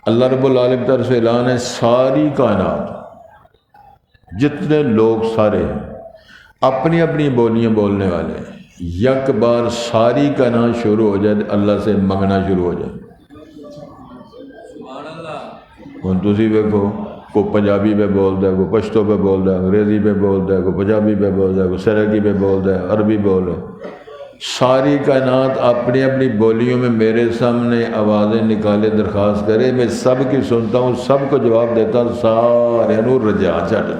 اللہ رب العالمین طرف سے اعلان ہے، ساری کائنات جتنے لوگ سارے ہیں اپنی اپنی بولیاں بولنے والے ہیں، یک بار ساری کائنات شروع ہو جائے اللہ سے منگنا شروع ہو جائے۔ ہوں تسی ویکھو، کوئی پنجابی پہ بولتا ہے، کوئی پشتو پہ بولتا ہے، انگریزی پہ بولتا ہے، کوئی پنجابی پہ بولتا ہے، کوئی سرائکی پہ بولتا ہے، عربی بول رہا ہے۔ ساری کائنات اپنی اپنی بولیوں میں میرے سامنے آوازیں نکالے، درخواست کرے، میں سب کی سنتا ہوں، سب کو جواب دیتا ہوں، سارے نور رجا چڑھنا۔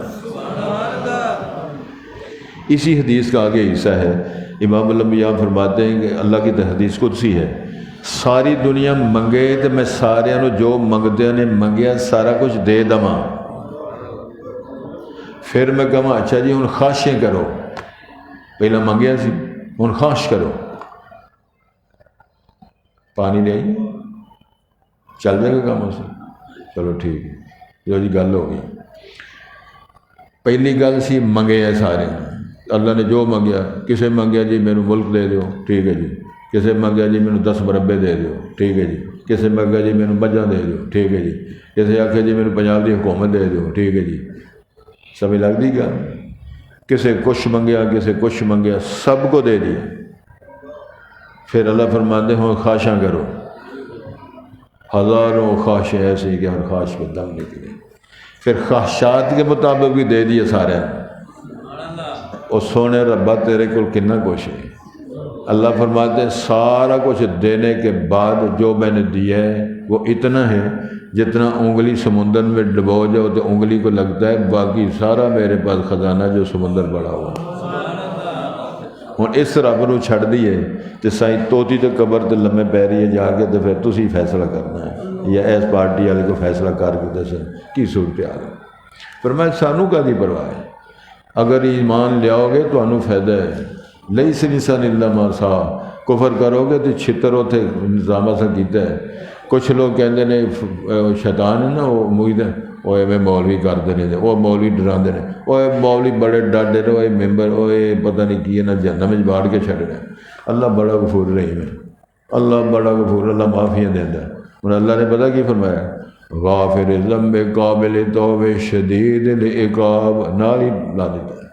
اسی حدیث کا آگے حصہ ہے، امام الانبیاء فرماتے ہیں کہ اللہ کی حدیث قدسی ہے، ساری دنیا منگے تو میں سارے جو منگتے نے منگیا سارا کچھ دے دواں، پھر میں کہاں اچھا جی ہن خواہشیں کرو، پہلا منگیا سی ہن خواہش کرو، پانی لے آئی چل جائے گا کام سے، چلو ٹھیک ہے جو جی گل ہو گئی۔ پہلی گل سی منگے ہے سارے، اللہ نے جو منگیا، کسے منگیا جی میرے ملک دے دیو، ٹھیک ہے جی، کسے منگیا جی میرے 10 مربے دے دیو، ٹھیک ہے جی، کسے منگیا جی میرے مجھاں دے دیو، ٹھیک ہے جی، کسے آکھے جی میرے پنجاب دی حکومت دے دیو، ٹھیک ہے جی، سمجھ لگ دی کیا؟ کسے کچھ منگیا، کسے کچھ منگیا، سب کو دے دیا۔ پھر اللہ فرماتے ہیں خواہشاں کرو، ہزاروں خواہشیں ایسی کہ ہر خواہش پہ دم نکلے، پھر خواہشات کے مطابق بھی دے دیے سارے، اور سونے ربا تیرے کل کتنا کچھ ہے۔ اللہ فرماتے ہیں سارا کچھ دینے کے بعد جو میں نے دیا ہے وہ اتنا ہے جتنا انگلی سمندر میں ڈبو جاؤ تو انگلی کو لگتا ہے، باقی سارا میرے پاس خزانہ جو سمندر بڑا ہوا۔ ہوں اس رب نو چھڑ دیے تو سائیں توتی تو قبر تے لمے پی رہی ہے جا کے، تو پھر تسی فیصلہ کرنا ہے یا اس پارٹی والے کو فیصلہ کر کے دسن کی صورتحال ہے۔ پر میں سانو کا دی پرواہ ہے، اگر ایمان لیاؤ گے تو انہوں فائدہ ہے، لیس الانسان الا ما سعی، کفر کرو گے تو چھتر ہوتے نظام سے کیتا ہے۔ کچھ لوگ کہتے ہیں شیطان ہے نا وہ امید ہے، وہ میں مولوی کرتے رہتے، وہ مولوی ڈراندے نے، وہ مولوی بڑے ڈاڈے نے، وہ ممبر وہ پتہ نہیں کی ہے نا جہنم میں باڑ کے چھڑنا ہے۔ اللہ بڑا غفور رحیم ہے، اللہ بڑا غفور، اللہ معافیاں دیتا ہے۔ اور اللہ نے پتہ کی فرمایا، غافر ذنب قابل توبہ شدید العقاب، نالی لا دیتا ہے،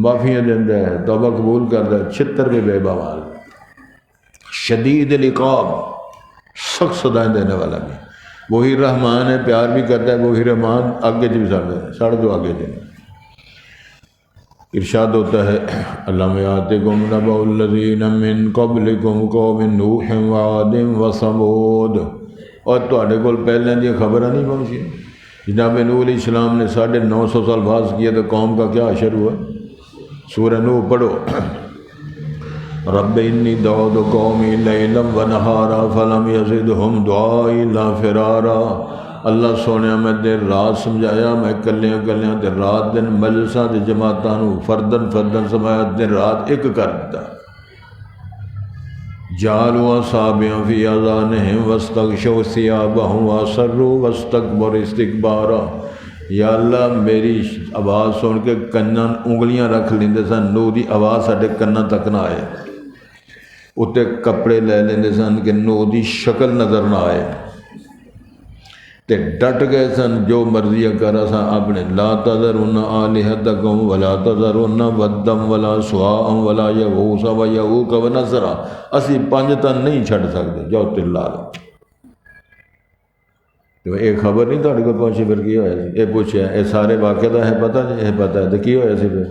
معافیاں دیتا ہے، توبہ قبول کرتا ہے، 76 پہ بے بوال، شدید العقاب، سخت سزائیں دینے والا بھی، وہی رحمان ہے، پیار بھی کرتا ہے، وہی رحمان آگے بھی ساڑھ دو آگے جائے۔ ارشاد ہوتا ہے علم یاتکم نبأ الذین من قبلکم قوم نوح وعاد وثمود، اور تواڈے کول پہلے دی خبریں نہیں پہنچی؟ جناب نوح علیہ السلام نے 950 سال باز کیا تو قوم کا کیا حشر ہوا؟ سورہ نوح پڑھو، رب انی دعوت قومی لیلا ونہارا فلم یزدہم دعائی الا فرارا۔ اللہ سونے میں دیر رات سمجھایا، میں کلیاں کلیاں دیر رات دن مجلساں دے جماعتاں نو فردن فردن سمایا، دیر رات ایک کر دیتا۔ جعلوا اصابعهم فی آذانہم واستغشوا ثیابہم واسروا واستکبروا استکبارا۔ یا اللہ میری آواز سن کے کناں انگلیاں رکھ لیندے سن، نو دی آواز ساڈے کناں تک نہ آئے، اتنے کپڑے لے لیندے سن کہ نو دی شکل نظر نہ آئے۔ تے ڈٹ گئے سن جو مرضی کر سا اپنے لا تذرن آلہتکم ولا تذرن ودم ولا سواء ولا یغوث ویعوق ونسرا، اسی 5 تن نہیں چھڑ سکتے، جاؤ تلا لو۔ تو ایک خبر نہیں تھوڑے کو پہنچی پھر کی ہویا سی؟ یہ پوچھا یہ سارے واقعہ دا ہے پتہ نہیں؟ یہ پتہ ہے تو کی ہویا سی پھر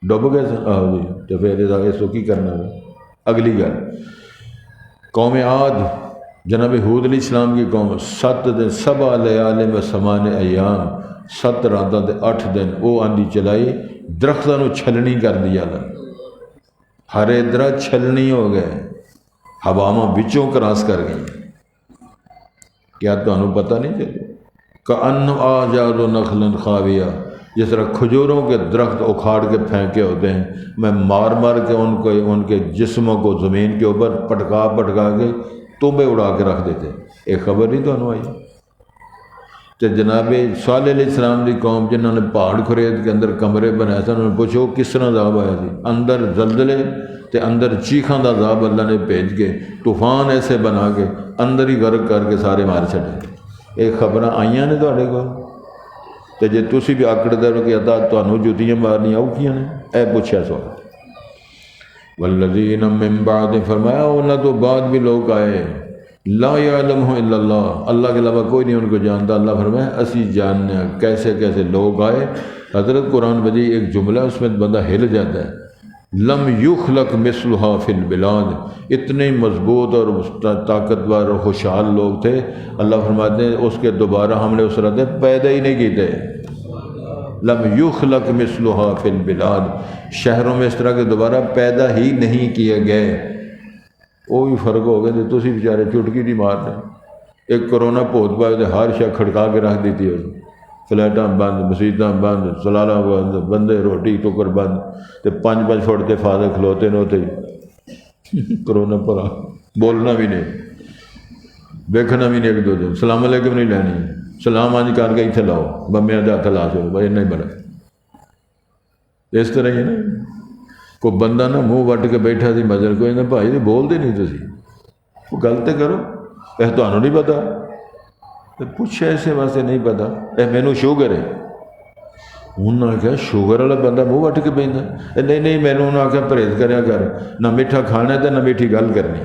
ڈب گئے سن؟ آہو جی، تو پھر اس کو کی کرنا ہے؟ اگلی گل قوم عاد جناب حود علیہ السلام کی قوم 7 دن 7 لیال و 8 ایام 7 راتاں تے 8 دن وہ آندھی چلائی، درختوں نو چھلنی کر دیا ہر ادھر چھلنی ہو گئے، ہواواں وچوں کراس کر گئی۔ کیا تمہیں پتہ نہیں چلے؟ کأن آجاد نخل خاویہ، جس طرح کھجوروں کے درخت اکھاڑ کے پھینکے ہوتے ہیں، میں مار مار کے ان کے جسموں کو زمین کے اوپر پٹکا پٹکا کے توبے اڑا کے رکھ دیتے۔ ایک خبر نہیں تو آئی؟ تو جناب صالح علیہ السلام کی قوم جنہوں نے پہاڑ خرید کے اندر کمرے بنائے تھے، انہوں نے پوچھو کس طرح عذاب آیا تھی؟ اندر زلزلے تے اندر چیخاں دا عذاب اللہ نے بھیج کے طوفان ایسے بنا کے اندر ہی غرق کر کے سارے مار چھڑے۔ ایک خبراں آئیاں نے تواڈے کول تے جے تسی بھی آکڑدے ہو کہ ادا تانوں جُتیاں مارنیاں اوکھیاں نے، اے پوچھا سوال۔ والذین من بعد، فرمایا انہاں تو بعد بھی لوگ آئے، لا یعلمہ الا اللہ، اللہ کے علاوہ کوئی نہیں ان کو جانتا۔ اللہ فرمایا اسی جاننے ہیں کیسے کیسے لوگ آئے۔ حضرت قرآن مجید ایک جملہ اس میں بندہ ہل جاتا ہے، لم یخلق مثلھا فی البلاد، اتنے مضبوط اور طاقتور اور خوشحال لوگ تھے، اللہ فرماتے ہیں اس کے دوبارہ ہم نے اس رات پیدا ہی نہیں کیتے۔ لم یخلق مثلھا فی البلاد، شہروں میں اس طرح کے دوبارہ پیدا ہی نہیں کیے گئے۔ وہ بھی فرق ہو گیا تو تسی بیچارے چٹکی نہیں مارتے۔ ایک کرونا بہت پائے تو ہر شے کھڑکا کے رکھ دیتی ہو، فلیٹاں بند، مسیتاں بند، سلالہ بند، بندے روٹی ٹکر بند، تے 5 فٹ تے فادے کھلوتے نے ہوتے کرونا پر بولنا بھی نہیں، دیکھنا بھی نہیں، ایک دو دن سلام علیکم نہیں لینی، سلام آج کر کے اتنے لاؤ بمیا دے ہاتھ لا چلو بھائی نہیں بڑا۔ اس طرح ہی نا کوئی بندہ نا منہ وٹ کے بیٹھا سی مجر کوئی نہ بھائی تو بولتے نہیں تسی، وہ گل تے کرو، یہ تمہیں نہیں پتا؟ پوچھا ایسے واسطے نہیں پتا، اے مینوں شوگر ہے۔ انہوں نے کہا شوگر والا بندہ منہ وٹ کے بہتا؟ نہیں نہیں، مینوں انہوں نے آخیا پرہیز کریا کر، نہ میٹھا کھانا ہے نہ میٹھی گل کرنی۔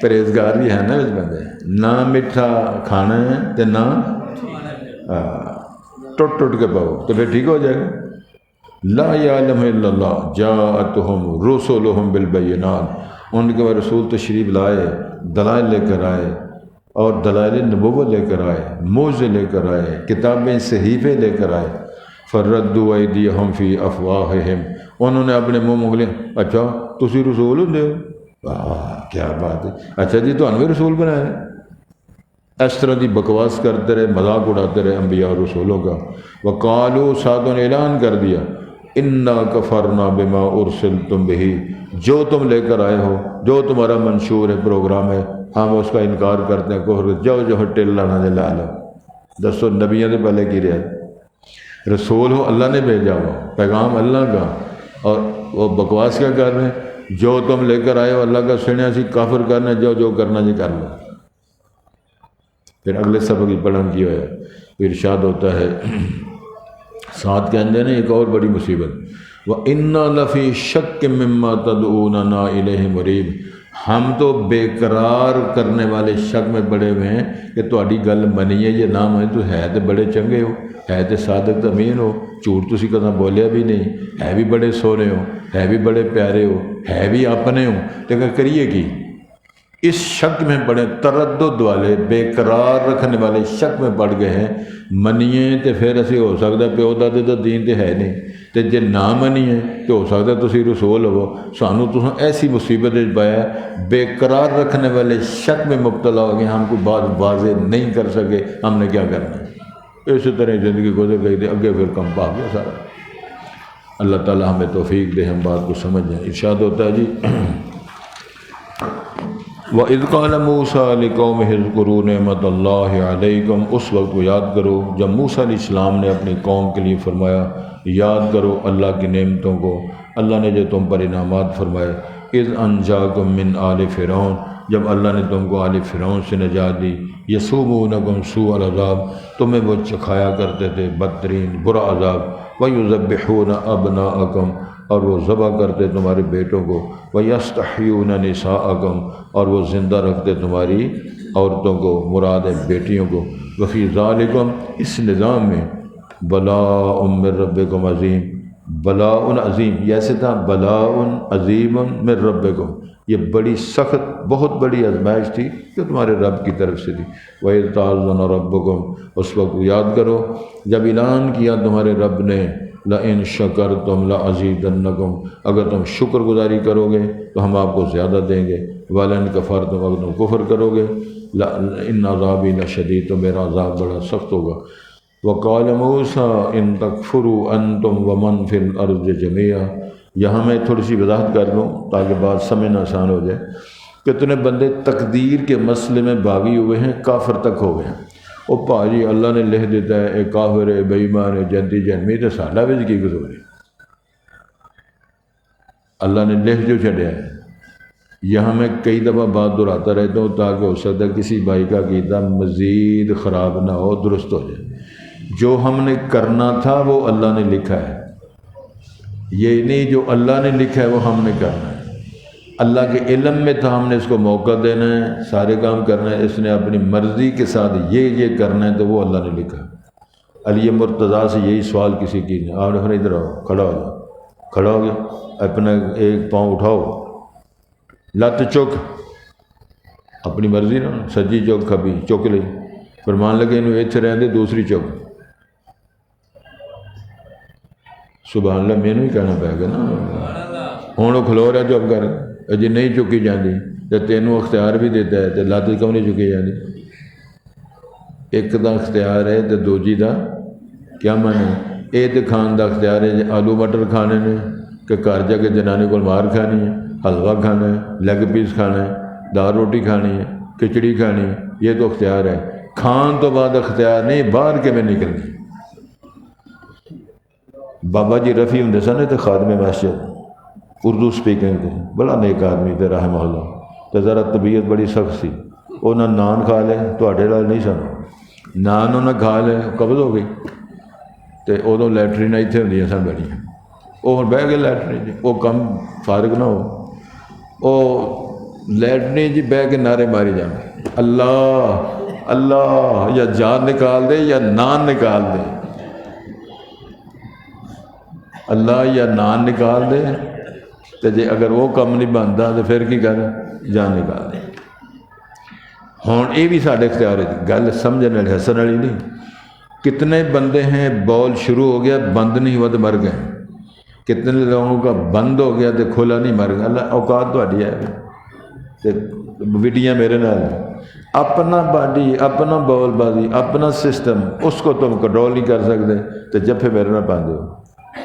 پرہیزگار بھی ہے نا اس بندے، نہ میٹھا کھانا ہے تو نہ ٹوٹ ٹوٹ کے پاؤ تو پھر ٹھیک ہو جائے گا۔ لا یعلم الا اللہ جاءتہم رسلہم بالبینات، ان کے رسول تشریف لائے، دلائل لے کر آئے، اور دلائل نبوت لے کر آئے، معجزے لے کر آئے، کتابیں صحیفے لے کر آئے۔ فردوا ایدیہم فی افواہہم، انہوں نے اپنے منہ مونگلے، اچھا تسی رسول ہوندے ہو؟ کیا بات ہے، اچھا جی تو انویں رسول بنایا ہے؟ اس طرح دی بکواس کرتے رہے، مذاق اڑاتے رہے انبیاء اور رسولوں کا۔ وقالوا، ساتوں نے اعلان کر دیا، انا کفرنا بما ارسلتم بہ، جو تم لے کر آئے ہو، جو تمہارا منشور ہے، پروگرام ہے، ہم اس کا انکار کرتے ہیں، کفر جو جو ٹل لانا دے لا لو۔ دسو نبیوں سے پہلے کی رہا؟ رسول ہو، اللہ نے بھیجا ہو، پیغام اللہ کا، اور وہ بکواس کیا کر رہے ہیں؟ جو تم لے کر آئے ہو اللہ کا سنیا سی، کافر کرنا جو جو کرنا جی کر لو۔ پھر اگلے سبق کی پڑھن کی ہوا ہے، پھر ارشاد ہوتا ہے ساتھ کے اندر ایک اور بڑی مصیبت، وَإِنَّا لَفِي شَكٍّ مِّمَّا تَدْعُونَنَا إِلَيْهِ مُرِيبٍ، ہم تو بے قرار کرنے والے شک میں پڑے ہوئے ہیں کہ تہاڈی گل منی ہے یا نہ منی، تو ہے تو بڑے چنگے ہو، ہے تو صادق امین ہو، جھوٹ تسی کداں بولیا بھی نہیں، ہے بھی بڑے سونے ہو، ہے بھی بڑے پیارے ہو، ہے بھی اپنے ہو، تو کریے کی؟ اس شک میں پڑے، تردد والے، بے قرار رکھنے والے شک میں پڑ گئے ہیں۔ منیے تو پھر اسی ہو سکتا پیو دادے تو دین تے ہے نہیں، تو جے نہ منیے تو ہو سکتا تسی رسول ہو، سانو تو ایسی مصیبت پایا، بے قرار رکھنے والے شک میں مبتلا ہو گئے، ہم کو بات واضح نہیں کر سکے، ہم نے کیا کرنا ہے؟ اسی طرح زندگی گزر گئی تھی، اگے پھر کم پا گیا سارا۔ اللہ تعالی ہمیں توفیق دے، ہم بات کو سمجھ جائیں۔ ارشاد ہوتا ہے جی وَإِذْ قَالَ مُوسَىٰ لِقَوْمِهِ اذْكُرُوا نِعْمَتَ اللَّهِ عَلَيْكُمْ، اس وقت کو یاد کرو جب موسیٰ علیہ السلام نے اپنی قوم کے لیے فرمایا یاد کرو اللہ کی نعمتوں کو، اللہ نے جو تم پر انعامات فرمائے، اذ انجاکم من آل فرعون، جب اللہ نے تم کو آل فرعون سے نجات دی، یسومونکم سوء العذاب، تمہیں وہ چکھایا کرتے تھے بدترین برا عذاب، ویذبحون ابناءکم، اور وہ ذبح کرتے تمہارے بیٹوں کو، ویستحیون نساءکم، اور وہ زندہ رکھتے تمہاری عورتوں کو، مراد ہے بیٹیوں کو، وفی ذالکم، اس نظام میں، بلاء من ربکم عظیم، بلاء عظیم، یہ ایسے تھا بلاء عظیم من ربکم، یہ بڑی سخت بہت بڑی آزمائش تھی جو تمہارے رب کی طرف سے تھی۔ وَإِذْ تَعَذَّنَ رَبُّكُمْ، اس وقت یاد کرو جب اعلان کیا تمہارے رب نے، لَإِن شَكَرْتُمْ لَأَزِيدَنَّكُمْ، اگر تم شکر گزاری کرو گے تو ہم آپ کو زیادہ دیں گے، وَلَئِن كَفَرْتُمْ، اگر تم کفر کرو گے، إِنَّ عَذَابِي لَشَدِيدٌ، تو میرا عذاب بڑا سخت ہوگا۔ وَقَالَ مُوسَىٰ إِن تَكْفُرُوا أَنتُمْ وَمَنْ فِي الْأَرْضِ جَمِيعًا، یہاں میں تھوڑی سی وضاحت کر لوں تاکہ بات سمجھنا آسان ہو جائے۔ کتنے بندے تقدیر کے مسئلے میں باغی ہوئے ہیں، کافر تک ہو گئے ہیں، وہ پاجی اللہ نے لکھ دیتا ہے اے کافر ہے، بے ایمان ہے، جنتی جہنمی، تو ساڈا بھی کی قصور ہے، اللہ نے لکھ جو چھڑیا ہے۔ یہاں میں کئی دفعہ بات دہراتا رہتا ہوں تاکہ ہو سکتا ہے کسی بھائی کا عقیدہ مزید خراب نہ ہو، درست ہو جائے۔ جو ہم نے کرنا تھا وہ اللہ نے لکھا ہے، یہ نہیں جو اللہ نے لکھا ہے وہ ہم نے کرنا ہے۔ اللہ کے علم میں تھا ہم نے اس کو موقع دینا ہے، سارے کام کرنا ہے، اس نے اپنی مرضی کے ساتھ یہ کرنا ہے تو وہ اللہ نے لکھا ہے۔ علی مرتضیٰ سے یہی سوال کسی کی نہیں، آپ نے ادھر آؤ، کھڑا ہو جاؤ، کھڑا ہو گیا، اپنا ایک پاؤں اٹھاؤ، لت چک، اپنی مرضی نا، سجی چک کبھی چک لی، فرمان لگے انہوں ایتھے رہندے دوسری چک، سبحان اللہ، مینوں ہی کہنا پائے گا نا، ہوں وہ کھلو رہا چپ کر، جی نہیں چکی جاندی تو تینوں اختیار بھی دیتا ہے تو لت کیوں نہیں چکی جاندی؟ ایک دا اختیار ہے تو دوجی دا کیا مانے؟ یہ تو کھان دا اختیار ہے، جی آلو مٹر کھانے نے کہ گھر جا کے جنانی کو مار کھانی ہے، حلوہ کھانا ہے، لیگ پیس کھانا ہے، دال روٹی کھانی ہے، کھچڑی کھانی ہے، یہ تو اختیار ہے۔ کھان تو بعد اختیار نہیں، باہر کے میں نکلنی۔ بابا جی رفیع ہوں سن تو خادم مسجد، اردو سپیکنگ تھے، بڑا نیک آدمی تھے رحمہ اللہ، تو ذرا طبیعت بڑی سخت سی، انہوں نے نان کھا لے، تواڈے نال نہیں سن، نان انہوں نے کھا لے، قبض ہو گئی، تو ادوں لیٹرین اتنے ہوں سن بڑیاں، وہ ہوں بہ گئے لیٹرین جی، وہ کم فارغ نہ ہو، وہ لیٹرین جی بہ کے نعرے ماری جان، اللہ اللہ، یا جان نکال دے یا نان نکال دے، اللہ یا نان نکال دے، تو جی اگر وہ کم نہیں بنتا تو پھر کی کر، جان نکال دے۔ ہوں یہ بھی سارے اختیار ہے، گل سمجھنے والی ہسن والی نہیں۔ کتنے بندے ہیں بول شروع ہو گیا بند نہیں ہوا تو مر گئے، کتنے لوگوں کا بند ہو گیا تو کھولا نہیں مر گیا۔ اللہ اوقات تہاڈی ہے، وڈیاں میرے نال، اپنا باڈی، اپنا بول بازی، اپنا سسٹم، اس کو تم کنٹرول نہیں کر سکتے تو جفے میرے نال پاندے ہو،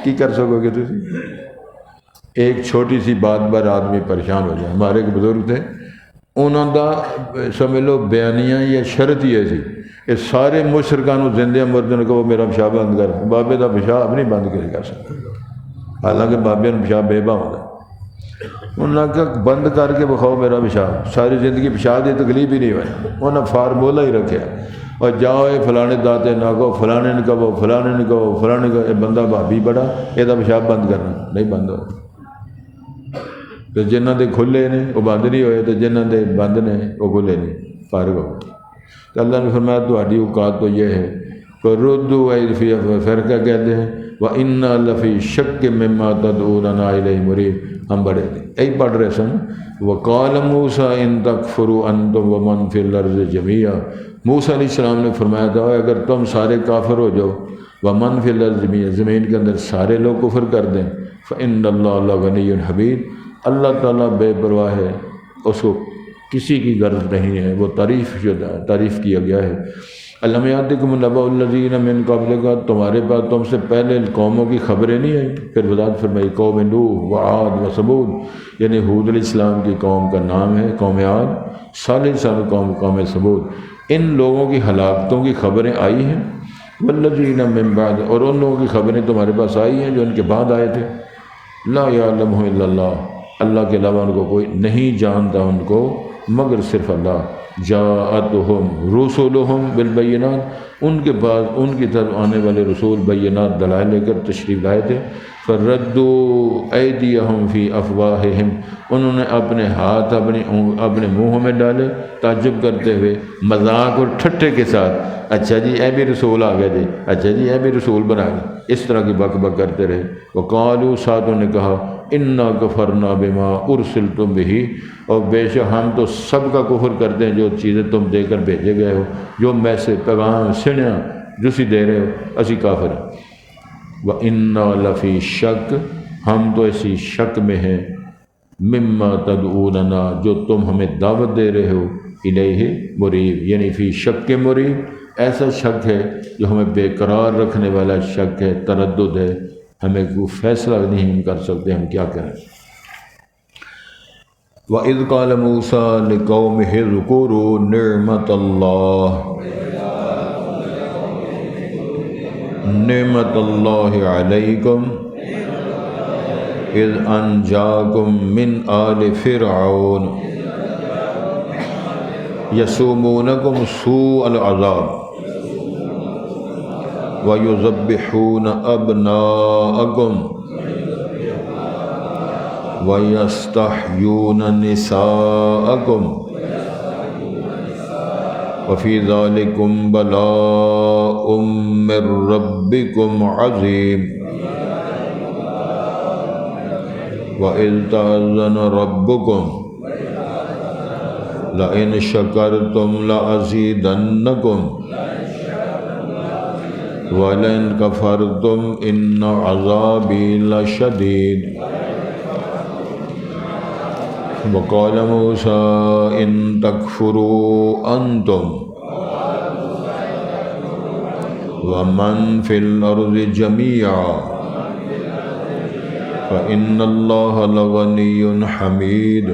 کی کر سکو گے تسی؟ ایک چھوٹی سی بات پر آدمی پریشان ہو جائے۔ ہمارے ایک بزرگ تھے، انہوں دا سمجھ لو بیانیاں یا شرط ہی ایسی، یہ سارے مشرکان زندے مردوں کو میرا پیشاب بند کر، بابے دا پیشاب نہیں بند کر سکتا، حالانکہ بابے نے پیشاب بے باں ہوتا، انہوں نے کہا بند کر کے بخاؤ میرا پیشاب، ساری زندگی پیشاب کی تکلیف ہی نہیں ہوئی، انہوں نے فارمولہ ہی رکھا، اور جاؤ یہ فلانے داتے نہ کہو، فلانے نے کہو، فلانے نے کہو، فلانے کہو، یہ بندہ بھابی بڑا، یہ پیشاب بند کرنا نہیں بند ہو، تو جنہ دے کھلے نے وہ بند نہیں ہوئے، تو جنہ دے بند نے وہ کھلے نہیں، فارغ ہو۔ تو اللہ نے فرمایا تہاڈی اوقات تو یہ ہے کہ ردوا فی، پھر کیا کہتے ہیں، وَإِنَّا لَفِي شَكٍّ مِّمَّا تَدْعُونَنَا إِلَيْهِ مُرِيبٍ، ہم بڑے تھے یہی پڑھ رہے سن۔ وَقَالَ مُوسَىٰ إِن تَكْفُرُوا أَنتُمْ وَمَنْ فِي الْأَرْضِ جَمِيعًا، موسیٰ علیہ السلام نے فرمایا تھا اگر تم سارے کافر ہو جاؤ، وَمَنْ فِي الْأَرْضِ جَمِيعًا، زمین کے اندر سارے لوگ کفر کر دیں، فَإِنَّ اللَّهَ لَغَنِيٌّ حَمِيدٌ، اللہ تعالیٰ بے پرواہ ہے، اس کو کسی کی غرض نہیں ہے، وہ تعریف کیا گیا ہے۔ الم یاتکم نبأ الذین من قبلکم، تمہارے پاس تم سے پہلے قوموں کی خبریں نہیں آئی؟ پھر وضاحت فرمائی قوم نوح وعاد وثمود، یعنی حود علیہ السلام کی قوم کا نام ہے قوم عاد، صالح علیہ السلام قوم قوم ثمود، ان لوگوں کی ہلاکتوں کی خبریں آئی ہیں، والذین من بعد، اور ان لوگوں کی خبریں تمہارے پاس آئی ہیں جو ان کے بعد آئے تھے، لا یعلمہ الا اللہ، اللہ کے علاوہ ان کو کوئی نہیں جانتا ان کو مگر صرف اللہ۔ جاءتہم رسلہم بالبینات، ان کے بعد ان کی طرف آنے والے رسول بینات دلائل لے کر تشریف لائے تھے۔ فردوا ایدیہم فی افواہہم، انہوں نے اپنے ہاتھ اپنے منہوں میں ڈالے تعجب کرتے ہوئے، مذاق اور ٹھٹے کے ساتھ، اچھا جی اے بھی رسول آ گئے جی، اچھا جی اے بھی رسول بنا گئے، اس طرح کی بک بک کرتے رہے۔ وقالوا، ساتھوں نے کہا، انا کفرنا بما ارسلتم بہ، اور بے شک ہم تو سب کا کفر کرتے ہیں جو چیزیں تم دے کر بھیجے گئے ہو، جو میسج پیغام سنیا جسی دے رہے ہو، اسی کافر ہیں۔ وَإِنَّا لَفِي شک، ہم تو اسی شک میں ہیں، مما تدعوننا، جو تم ہمیں دعوت دے رہے ہو، الیہ مریب، یعنی فی شک مریب، ایسا شک ہے جو ہمیں بے قرار رکھنے والا شک ہے، تردد ہے، ہمیں کوئی فیصلہ نہیں کر سکتے ہم کیا کریں۔ وَإِذْ قَالَ مُوسَىٰ لِقَوْمِهِ اذْكُرُوا نِعْمَتَ اللَّهِ عَلَيْكُمْ اذ انجاکم من آل فرعون یسومونکم سوء العذاب ویذبحون ابناءکم ویستحیون نساءکم وفی ذالکم بلاء من ربکم عظیم وَإِذْ تَأَذَّنَ رَبُّكُمْ لَئِنْ شَكَرْتُمْ لَأَزِيدَنَّكُمْ وَلَئِنْ كَفَرْتُمْ إِنَّ عَذَابِي لَشَدِيدٌ وَقَالَ مُوسَىٰ إِن تَكْفُرُوا أَنْتُمْ وَمَنْ فِي الْأَرْضِ جَمِيعًا فَإِنَّ اللَّهَ لَغَنِيٌّ حَمِيدٌ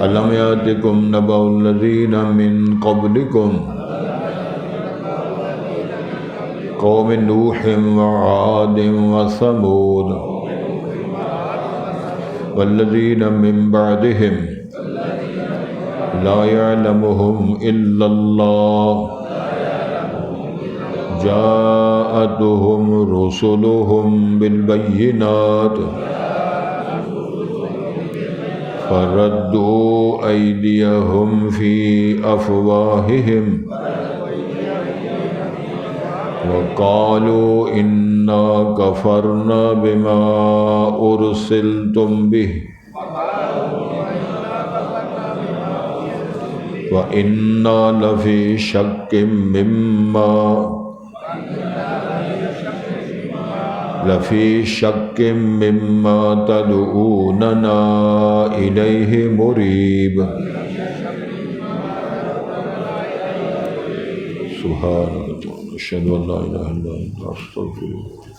أَلَمْ يَأْتِكُمْ نَبَأُ الَّذِينَ مِنْ قَبْلِكُمْ قَوْمِ نُوحٍ وَعَادٍ وَثَمُودَ وَالَّذِينَ مِنْ بَعْدِهِمْ لَا يَعْلَمُهُمْ إِلَّا اللَّهُ جاءتهم رسلهم بالبينات فردوا أيديهم في أفواههم وقالوا إنا كفرنا بما أرسلتم به وإنا لفي شك مما تدعوننا إليه مريب سبحانك أشهد أن لا إله إلا أنت أستغفرك